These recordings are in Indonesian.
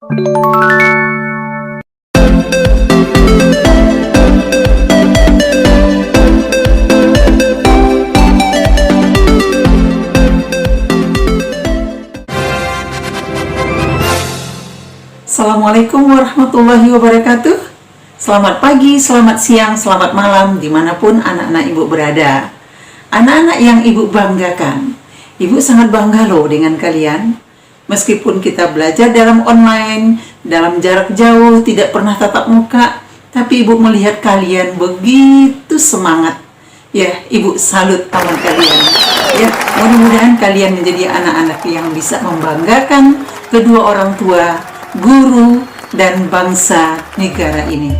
Assalamualaikum warahmatullahi wabarakatuh. Selamat pagi, selamat siang, selamat malam, dimanapun anak-anak ibu berada. Anak-anak yang ibu banggakan, ibu sangat bangga loh dengan kalian. Meskipun kita belajar dalam online, dalam jarak jauh, tidak pernah tatap muka, tapi ibu melihat kalian begitu semangat. Ya, ibu salut sama kalian. Ya, mudah-mudahan kalian menjadi anak-anak yang bisa membanggakan kedua orang tua, guru, dan bangsa negara ini.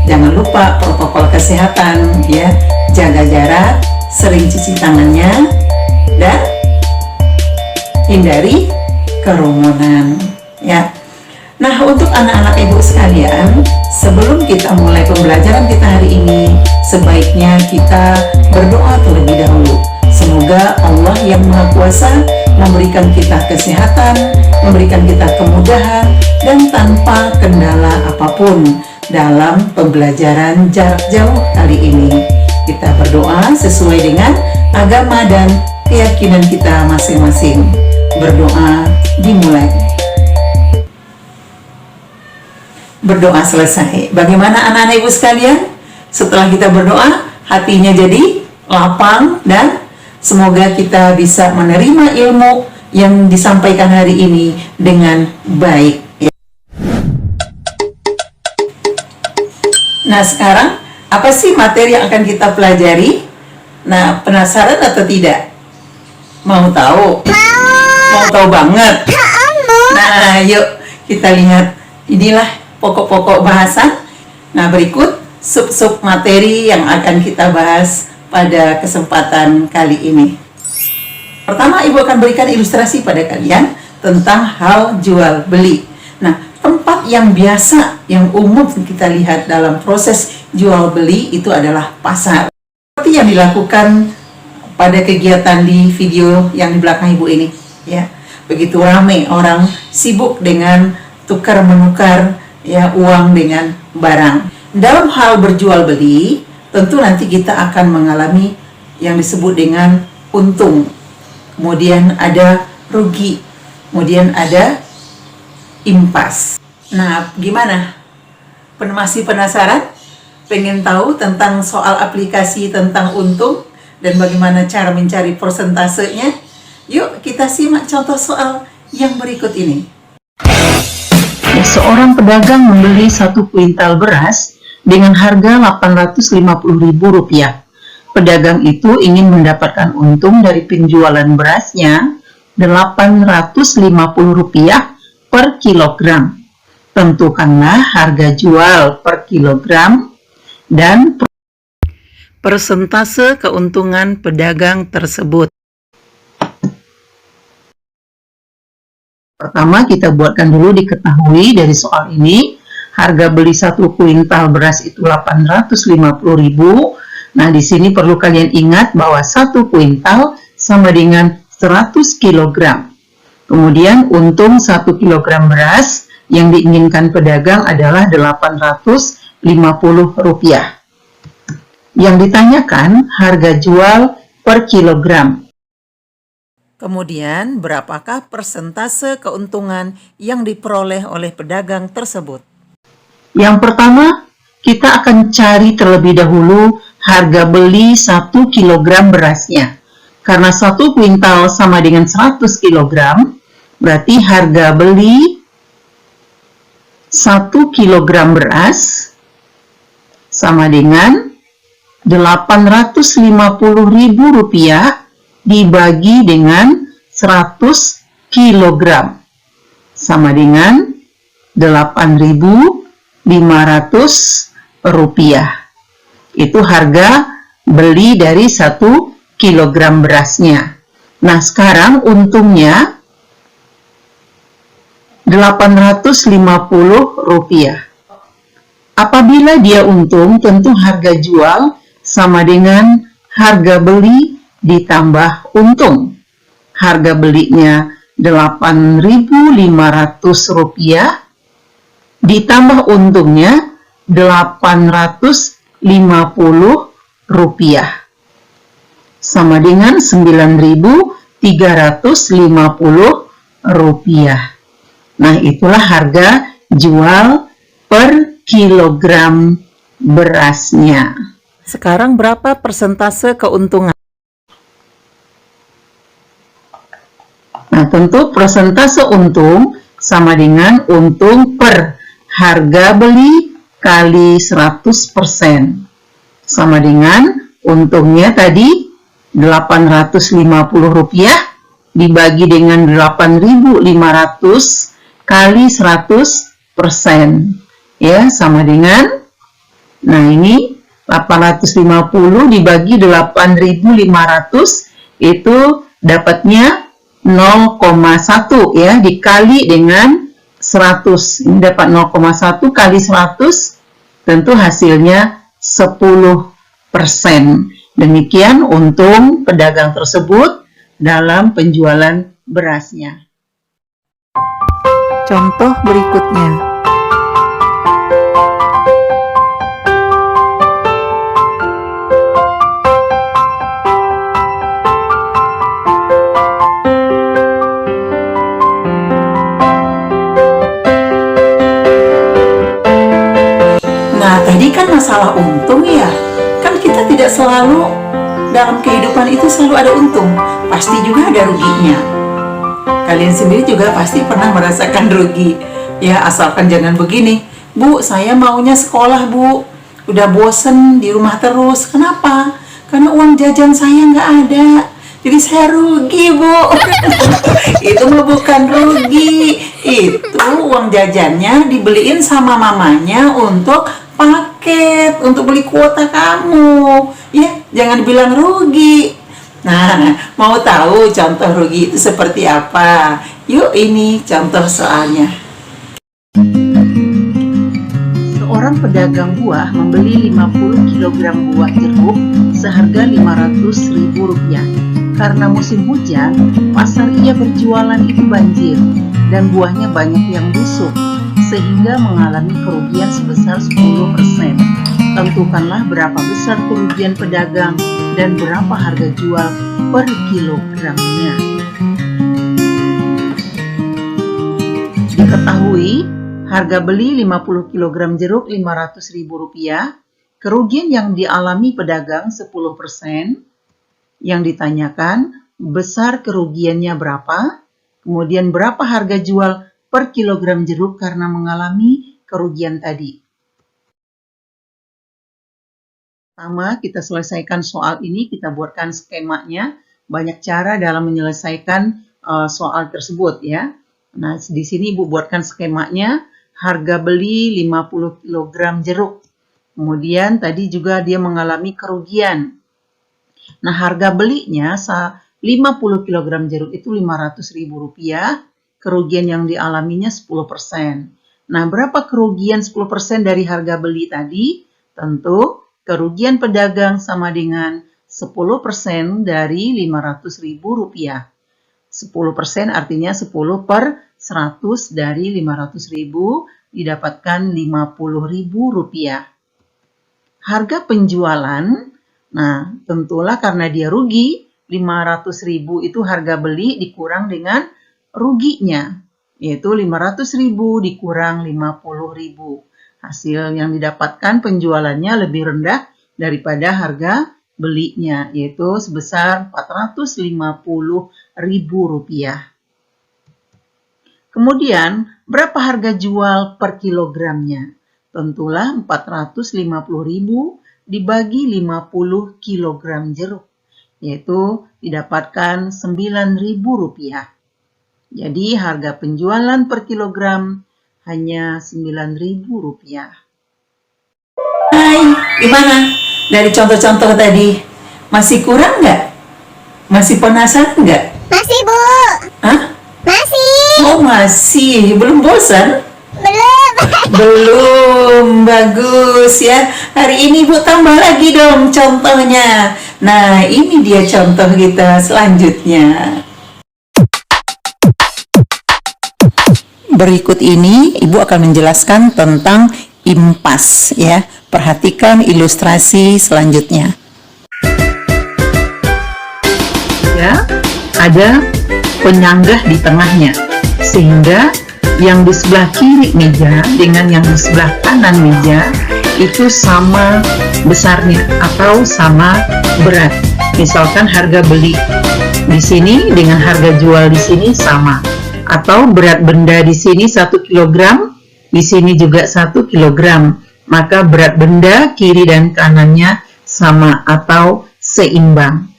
Jangan lupa protokol kesehatan, ya, jaga jarak, sering cuci tangannya, dan hindari kerumunan, ya. Nah, untuk anak-anak ibu sekalian, sebelum kita mulai pembelajaran kita hari ini, sebaiknya kita berdoa terlebih dahulu. Semoga Allah yang Maha Kuasa memberikan kita kesehatan, memberikan kita kemudahan, dan tanpa kendala apapun dalam pembelajaran jarak jauh kali ini. Kita berdoa sesuai dengan agama dan keyakinan kita masing-masing. Berdoa dimulai. Berdoa selesai. Bagaimana anak-anak ibu sekalian? Setelah kita berdoa, hatinya jadi lapang dan semoga kita bisa menerima ilmu yang disampaikan hari ini dengan baik. Nah, sekarang apa sih materi yang akan kita pelajari? Nah, penasaran atau tidak? Mau tahu? Mau tahu banget? Nah, yuk kita lihat. Inilah pokok-pokok bahasan. Nah, berikut sub-sub materi yang akan kita bahas pada kesempatan kali ini. Pertama, ibu akan berikan ilustrasi pada kalian tentang hal jual beli. Nah, tempat yang biasa, yang umum kita lihat dalam proses jual beli itu adalah pasar. Seperti yang dilakukan pada kegiatan di video yang di belakang ibu ini, ya. Begitu ramai orang sibuk dengan tukar menukar, ya, uang dengan barang. Dalam hal berjual beli, tentu nanti kita akan mengalami yang disebut dengan untung. Kemudian ada rugi, kemudian ada impas. Nah, gimana? Masih penasaran? Pengen tahu tentang soal aplikasi tentang untung dan bagaimana cara mencari persentasenya? Yuk kita simak contoh soal yang berikut ini. Seorang pedagang membeli 1 kuintal beras dengan harga Rp850.000. Pedagang itu ingin mendapatkan untung dari penjualan berasnya Rp850 per kilogram. Tentukanlah harga jual per kilogram dan persentase keuntungan pedagang tersebut. Pertama, kita buatkan dulu diketahui dari soal ini, harga beli 1 kuintal beras itu Rp850.000. Nah, di sini perlu kalian ingat bahwa 1 kuintal sama dengan 100 kg. Kemudian untung 1 kg beras yang diinginkan pedagang adalah Rp850. Yang ditanyakan harga jual per kilogram. Kemudian, berapakah persentase keuntungan yang diperoleh oleh pedagang tersebut? Yang pertama, kita akan cari terlebih dahulu harga beli 1 kg berasnya. Karena 1 kuintal sama dengan 100 kg, berarti harga beli 1 kg beras sama dengan Rp850.000 dibagi dengan 100 kg sama dengan Rp8.500. Itu harga beli dari 1 kg berasnya. Nah, sekarang untungnya Rp850. Apabila dia untung, tentu harga jual sama dengan harga beli ditambah untung. Harga belinya Rp8.500 ditambah untungnya Rp850 sama dengan Rp9.350. Nah, itulah harga jual per kilogram berasnya. Sekarang berapa persentase keuntungan? Nah, tentu persentase untung sama dengan untung per harga beli kali 100%. Sama dengan untungnya tadi Rp850 dibagi dengan 8.500 kali 100%. Ya, sama dengan, nah ini 850 dibagi 8.500 itu dapatnya 0,1 ya, dikali dengan 100. Ini dapat 0,1 kali 100, tentu hasilnya 10%. Demikian untung pedagang tersebut dalam penjualan berasnya. Contoh berikutnya. Nah, tadi kan masalah untung ya. Kan kita tidak selalu dalam kehidupan itu selalu ada untung. Pasti juga ada ruginya. Kalian sendiri juga pasti pernah merasakan rugi. Ya, asalkan jangan begini. Bu, saya maunya sekolah, Bu. Udah bosen di rumah terus. Kenapa? Karena uang jajan saya nggak ada. Jadi saya rugi, Bu. Itu mah bukan rugi. Itu uang jajannya dibeliin sama mamanya untuk paket, untuk beli kuota kamu. Ya, jangan bilang rugi. Nah, mau tahu contoh rugi itu seperti apa? Yuk, ini contoh soalnya. Seorang pedagang buah membeli 50 kg buah jeruk seharga Rp500.000. Karena musim hujan, pasar ia berjualan itu banjir dan buahnya banyak yang busuk, sehingga mengalami kerugian sebesar 10%. Tentukanlah berapa besar kerugian pedagang dan berapa harga jual per kilogramnya. Diketahui, harga beli 50 kg jeruk Rp500.000, kerugian yang dialami pedagang 10%. Yang ditanyakan, besar kerugiannya berapa, kemudian berapa harga jual per kilogram jeruk karena mengalami kerugian tadi. Pertama, kita selesaikan soal ini, kita buatkan skemanya. Banyak cara dalam menyelesaikan soal tersebut ya. Nah, di sini Ibu buatkan skemanya. Harga beli 50 kg jeruk. Kemudian tadi juga dia mengalami kerugian. Nah, harga belinya 50 kg jeruk itu Rp500.000. Kerugian yang dialaminya 10%. Nah, berapa kerugian 10% dari harga beli tadi? Tentu kerugian pedagang sama dengan 10% dari Rp500.000. 10% artinya 10 per 100 dari Rp500.000 didapatkan Rp50.000. Harga penjualan, nah tentulah karena dia rugi, Rp500.000 itu harga beli dikurang dengan ruginya, yaitu Rp500.000 dikurang Rp50.000. Hasil yang didapatkan penjualannya lebih rendah daripada harga belinya, yaitu sebesar Rp450.000. Kemudian, berapa harga jual per kilogramnya? Tentulah Rp450.000 dibagi 50 kg jeruk, yaitu didapatkan Rp9.000. Jadi, harga penjualan per kilogram hanya Rp9.000. Hai, gimana? Dari contoh-contoh tadi, masih kurang nggak? Masih penasaran nggak? Masih, Bu. Hah? Masih. Oh, masih. Belum bosan? Belum. Belum. Bagus ya. Hari ini Bu tambah lagi dong contohnya. Nah, ini dia contoh kita selanjutnya. Berikut ini Ibu akan menjelaskan tentang impas ya. Perhatikan ilustrasi selanjutnya. Ya, ada penyanggah di tengahnya, sehingga yang di sebelah kiri meja dengan yang di sebelah kanan meja itu sama besarnya atau sama berat. Misalkan harga beli di sini dengan harga jual di sini sama, atau berat benda di sini 1 kg, di sini juga 1 kg, maka berat benda kiri dan kanannya sama atau seimbang.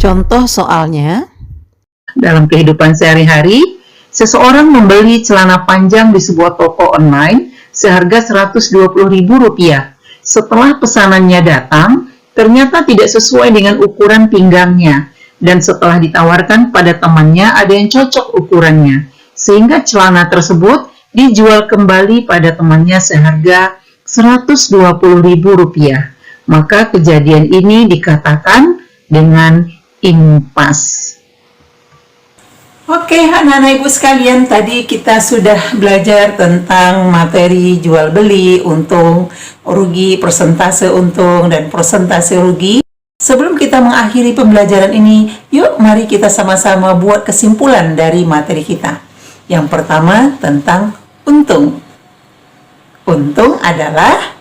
Contoh soalnya, dalam kehidupan sehari-hari, seseorang membeli celana panjang di sebuah toko online seharga Rp120.000. Setelah pesanannya datang, ternyata tidak sesuai dengan ukuran pinggangnya, dan setelah ditawarkan pada temannya ada yang cocok ukurannya, sehingga celana tersebut dijual kembali pada temannya seharga Rp120.000. Maka kejadian ini dikatakan dengan impas. Oke, anak-anak ibu sekalian, tadi kita sudah belajar tentang materi jual beli, untung, rugi, persentase untung, dan persentase rugi. Sebelum kita mengakhiri pembelajaran ini, yuk mari kita sama-sama buat kesimpulan dari materi kita. Yang pertama tentang untung. Untung adalah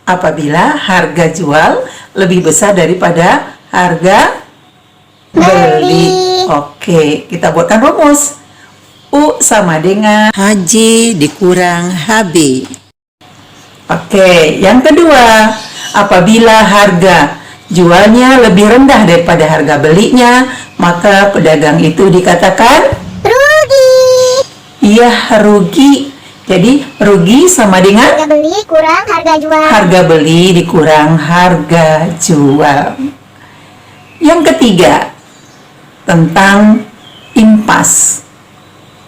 apabila harga jual lebih besar daripada harga beli. Oke, kita buatkan rumus. U sama dengan HJ dikurang HB. Oke, yang kedua, apabila harga jualnya lebih rendah daripada harga belinya, maka pedagang itu dikatakan Rugi. iya, rugi. Jadi rugi sama dengan Harga beli kurang harga jual. harga beli dikurang harga jual. Yang ketiga, tentang impas.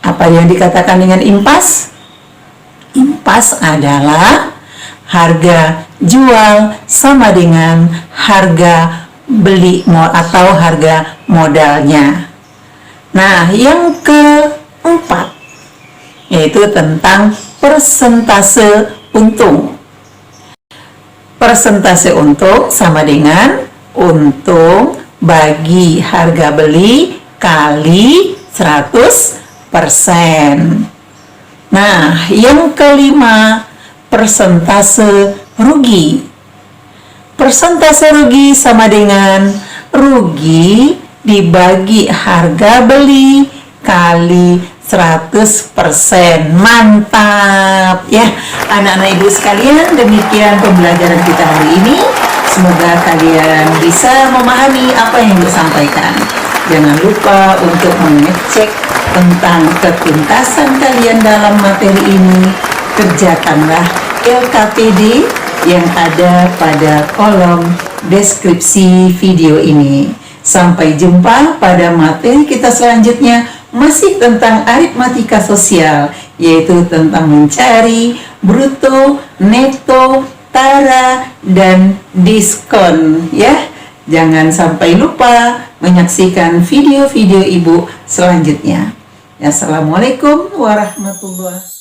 Apa yang dikatakan dengan impas? Impas adalah harga jual sama dengan harga beli atau harga modalnya. Nah, yang keempat yaitu tentang persentase untung. Persentase untung sama dengan untung bagi harga beli kali 100%. Nah, yang kelima, persentase rugi. Persentase rugi sama dengan rugi dibagi harga beli kali 100%. Mantap ya anak-anak ibu sekalian, demikian pembelajaran kita hari ini. Semoga kalian bisa memahami apa yang disampaikan. Jangan lupa untuk mengecek tentang ketuntasan kalian dalam materi ini. Kerjakanlah LKPD yang ada pada kolom deskripsi video ini. Sampai jumpa pada materi kita selanjutnya, masih tentang aritmatika sosial, yaitu tentang mencari bruto, neto, tara, dan diskon ya. Jangan sampai lupa menyaksikan video-video ibu selanjutnya. Assalamualaikum warahmatullahi wabarakatuh.